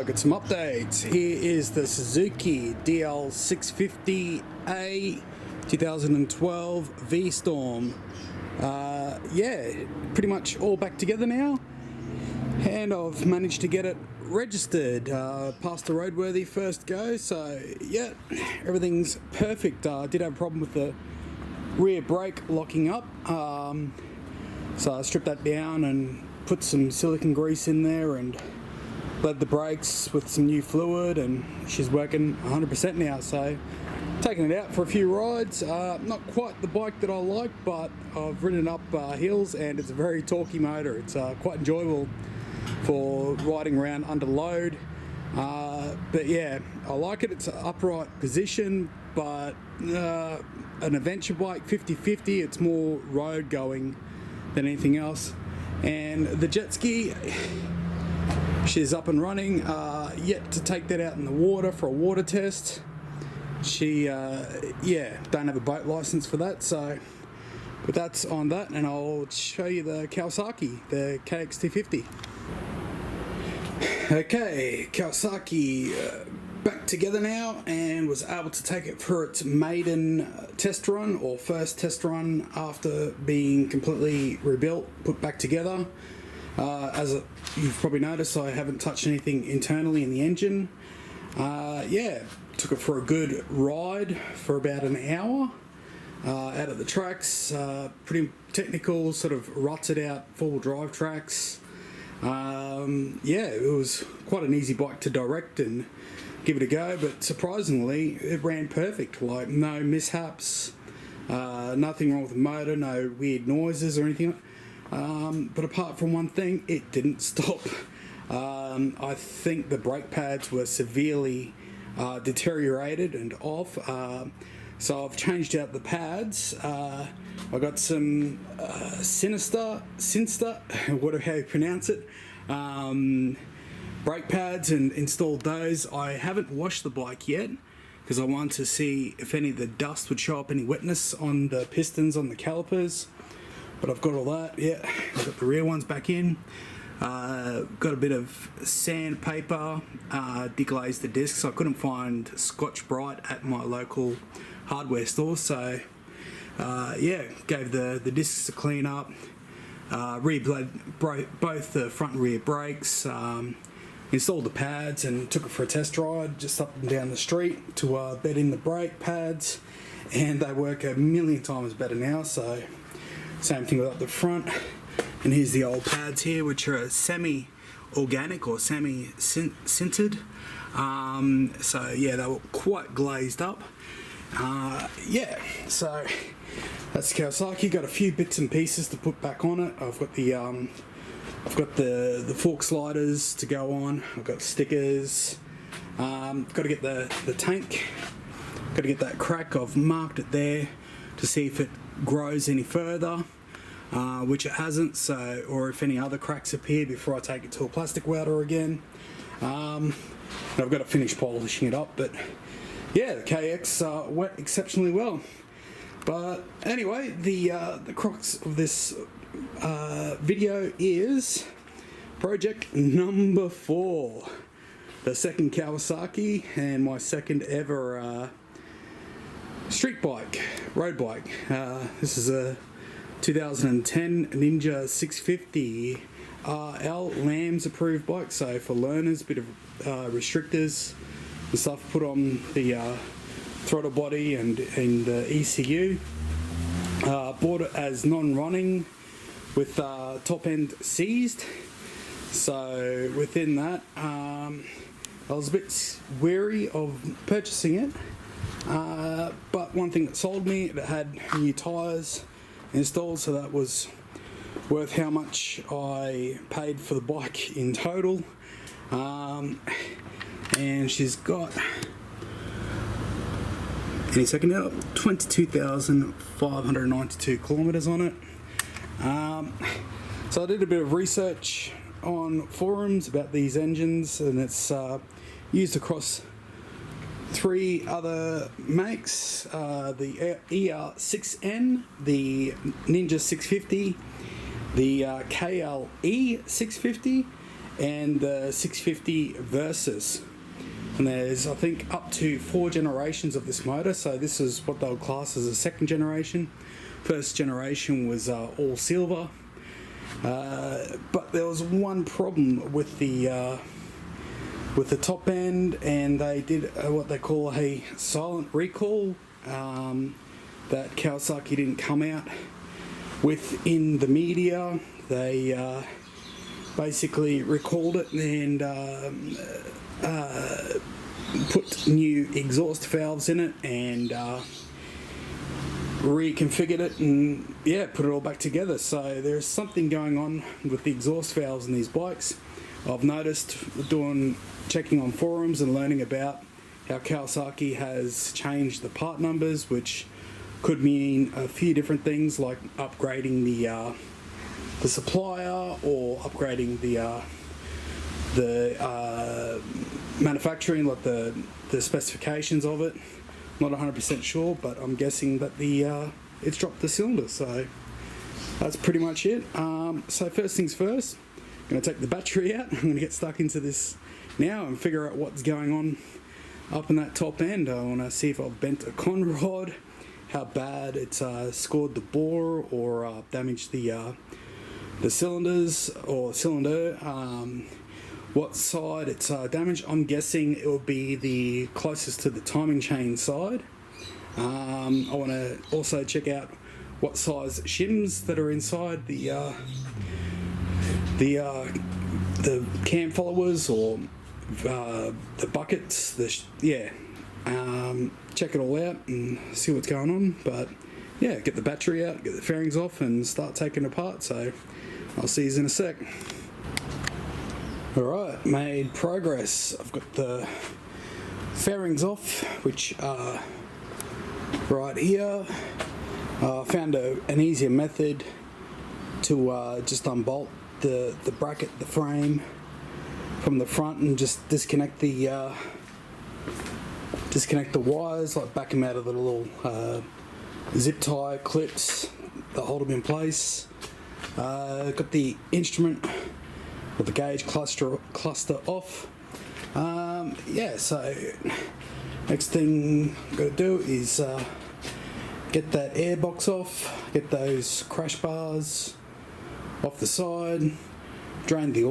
Got some updates. Here is the Suzuki DL650A 2012 V-Storm. Yeah, pretty much all back together now, and I've managed to get it registered. Passed the roadworthy first go, so yeah, everything's perfect. I did have a problem with the rear brake locking up, so I stripped that down and put some silicone grease in there and bled the brakes with some new fluid, and she's working 100% now. So taking it out for a few rides. Not quite the bike that I like, but I've ridden up hills and it's a very torquey motor. It's quite enjoyable for riding around under load. But yeah, I like it. It's an upright position, but an adventure bike 50-50, it's more road going than anything else. And the jet ski, she's up and running. Yet to take that out in the water for a water test. She yeah, don't have a boat license for that, so but that's on that. And I'll show you the Kawasaki, the KX250. Okay, Kawasaki back together now, and was able to take it for its maiden test run, or first test run after being completely rebuilt, put back together. As you've probably noticed, I haven't touched anything internally in the engine. Yeah, took it for a good ride for about an hour out at the tracks. Pretty technical, sort of rutted out four-wheel drive tracks. Yeah, it was quite an easy bike to direct and give it a go, but surprisingly it ran perfect. Like, no mishaps, nothing wrong with the motor, no weird noises or anything. But apart from one thing, it didn't stop. I think the brake pads were severely deteriorated and off, so I've changed out the pads. I got some Sinister, whatever how you pronounce it, brake pads, and installed those. I haven't washed the bike yet because I wanted to see if any of the dust would show up, any wetness on the pistons on the calipers. But I've got all that. Yeah, I've got the rear ones back in. Got a bit of sandpaper, deglazed the discs. I couldn't find Scotch-Brite at my local hardware store, so yeah, gave the discs a clean up, re-bled both the front and rear brakes, installed the pads and took it for a test ride just up and down the street to bed in the brake pads, and they work a million times better now. So same thing with up the front. And here's the old pads here, which are semi-organic or semi-sintered. So yeah, they were quite glazed up. Yeah, so that's Kawasaki. Got a few bits and pieces to put back on it. I've got the fork sliders to go on. I've got stickers. Got to get the tank. Got to get that crack. I've marked it there to see if it grows any further. Which it hasn't, so, or if any other cracks appear before I take it to a plastic welder again. And I've got to finish polishing it up, but yeah, the KX went exceptionally well. But anyway, the crux of this video is project number 4, the second Kawasaki, and my second ever street bike, road bike. This is a 2010 Ninja 650 RL Lambs approved bike, so for learners, bit of restrictors and stuff put on the throttle body and ECU. Bought it as non-running with top end seized, so within that I was a bit wary of purchasing it, but one thing that sold me, it had new tyres installed, so that was worth how much I paid for the bike in total. And she's got, any second now, 22,592 kilometers on it. So I did a bit of research on forums about these engines, and it's used across 3 other makes, the ER6N, the Ninja 650, the KLE 650, and the 650 Versus. And there's, I think, up to 4 generations of this motor, so this is what they'll class as a second generation. First generation was all silver, but there was one problem with the top end, and they did what they call a silent recall that Kawasaki didn't come out with in the media. They basically recalled it and put new exhaust valves in it and reconfigured it and put it all back together. So there's something going on with the exhaust valves in these bikes. I've noticed checking on forums and learning about how Kawasaki has changed the part numbers, which could mean a few different things, like upgrading the supplier or upgrading the manufacturing, like the specifications of it. Not 100% sure, but I'm guessing that it's dropped the cylinder, so that's pretty much it. So first things first, I'm going to take the battery out. I'm going to get stuck into this now and figure out what's going on up in that top end. I want to see if I've bent a con rod, how bad it's scored the bore or damaged the cylinders or cylinder, what side it's damaged. I'm guessing it will be the closest to the timing chain side. I want to also check out what size shims that are inside the cam followers or the buckets. Check it all out and see what's going on. But yeah, get the battery out, get the fairings off, and start taking it apart. So I'll see you in a sec. Alright, made progress. I've got the fairings off, which are right here. Found an easier method to just unbolt the bracket, the frame from the front, and just disconnect the wires, like back them out of the little zip tie clips that hold them in place. Got the instrument with the gauge cluster off. So next thing I'm going to do is get that air box off, get those crash bars off the side, drain the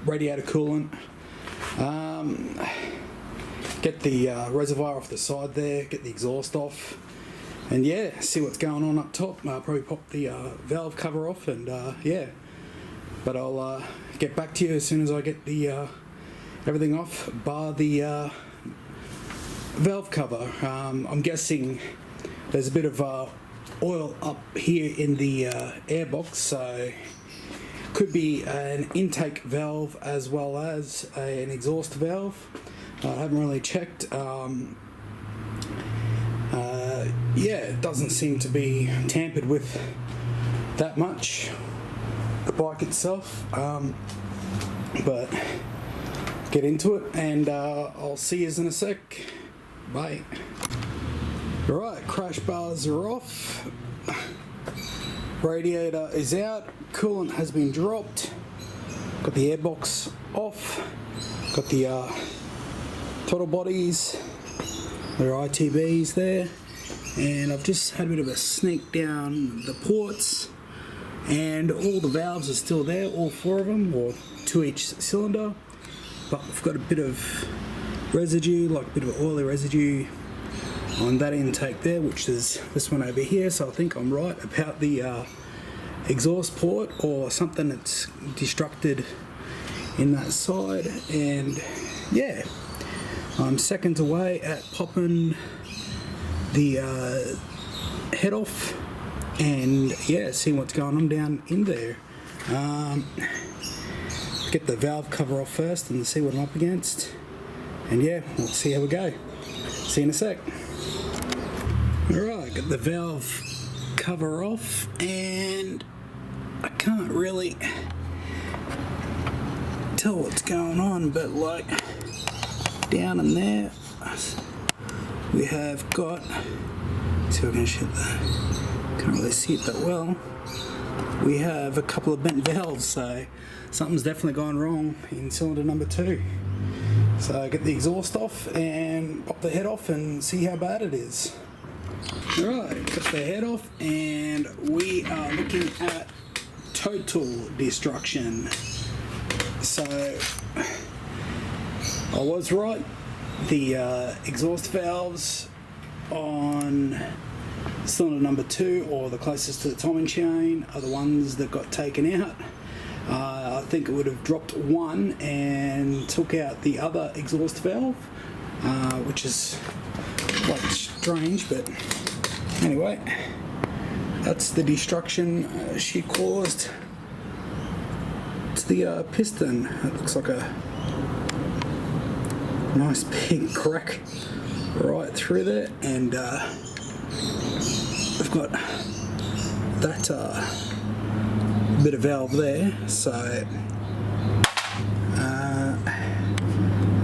radiator coolant, get the reservoir off the side there, get the exhaust off, and see what's going on up top. I'll probably pop the valve cover off, and but I'll get back to you as soon as I get the everything off, bar the valve cover. I'm guessing there's a bit of oil up here in the air box, so could be an intake valve as well as an exhaust valve. I haven't really checked. It doesn't seem to be tampered with that much, the bike itself, but get into it, and I'll see you in a sec. Bye. Alright, crash bars are off, radiator is out, coolant has been dropped, got the airbox off, got the throttle bodies, there are ITBs there, and I've just had a bit of a sneak down the ports, and all the valves are still there, all 4 of them, or 2 each cylinder, but we've got a bit of residue, like a bit of oily residue on that intake there, which is this one over here. So I think I'm right about the exhaust port or something that's destructed in that side, and I'm seconds away at popping the head off and seeing what's going on down in there. Get the valve cover off first and see what I'm up against, and we'll see how we go. See you in a sec. Alright, got the valve cover off, and I can't really tell what's going on, but like down in there we have got, see if I can shoot that, can't really see it that well, we have a couple of bent valves, so something's definitely gone wrong in cylinder number 2. So get the exhaust off and pop the head off and see how bad it is. Alright, got the head off and we are looking at total destruction. So I was right, the exhaust valves on cylinder number 2, or the closest to the timing chain, are the ones that got taken out. I think it would have dropped one and took out the other exhaust valve, which is quite strange, but anyway, that's the destruction she caused to the piston. It looks like a nice big crack right through there, and I've got that bit of valve there, so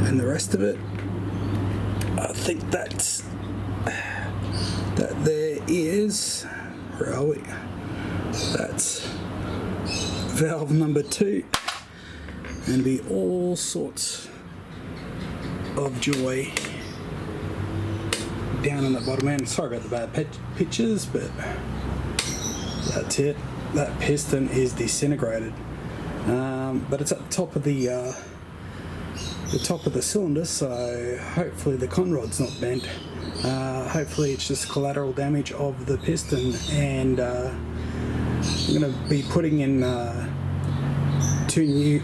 and the rest of it, I think that there is, where are we? That's valve number 2, and be all sorts of joy down on that bottom end. Sorry about the bad pictures, but that's it. That piston is disintegrated, but it's at the top of the cylinder, so hopefully the conrod's not bent. Hopefully it's just collateral damage of the piston, and I'm going to be putting in two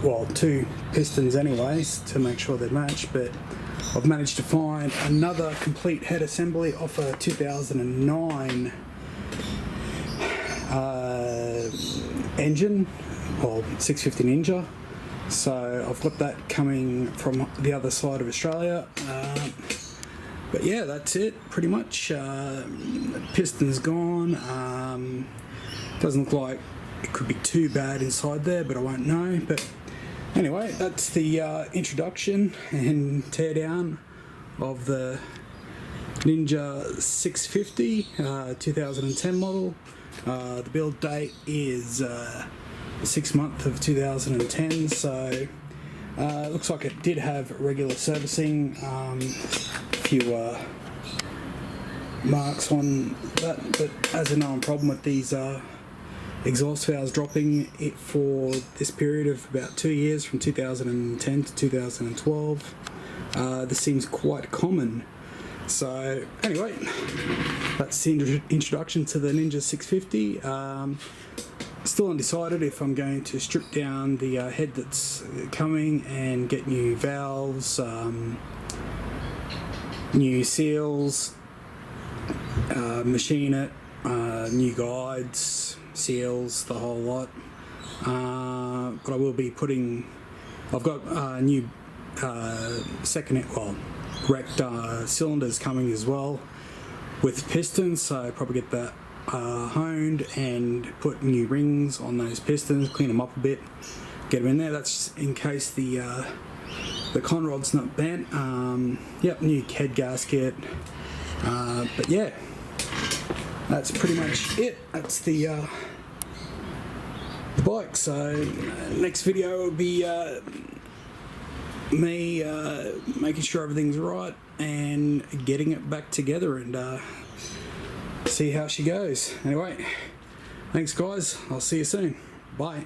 pistons anyways to make sure they match, but I've managed to find another complete head assembly off a 2009 engine, well, 650 Ninja. So I've got that coming from the other side of Australia. But yeah, that's it pretty much. Piston's gone. Doesn't look like it could be too bad inside there, but I won't know. But anyway, that's the introduction and teardown of the Ninja 650 2010 model. The build date is 6th month of 2010, so it looks like it did have regular servicing. A few marks on that, but as a known problem with these exhaust valves dropping it for this period of about 2 years, from 2010 to 2012, this seems quite common. So anyway, that's the introduction to the Ninja 650. Still undecided if I'm going to strip down the head that's coming and get new valves, new seals, machine it, new guides, seals, the whole lot. But I will be putting, I've got new wrecked cylinders coming as well with pistons, so probably get that honed and put new rings on those pistons, clean them up a bit, get them in there. That's in case the conrod's not bent. Yep, new head gasket. But yeah, that's pretty much it. That's the bike. So next video will be me making sure everything's right and getting it back together, and see how she goes. Anyway, thanks guys, I'll see you soon. Bye.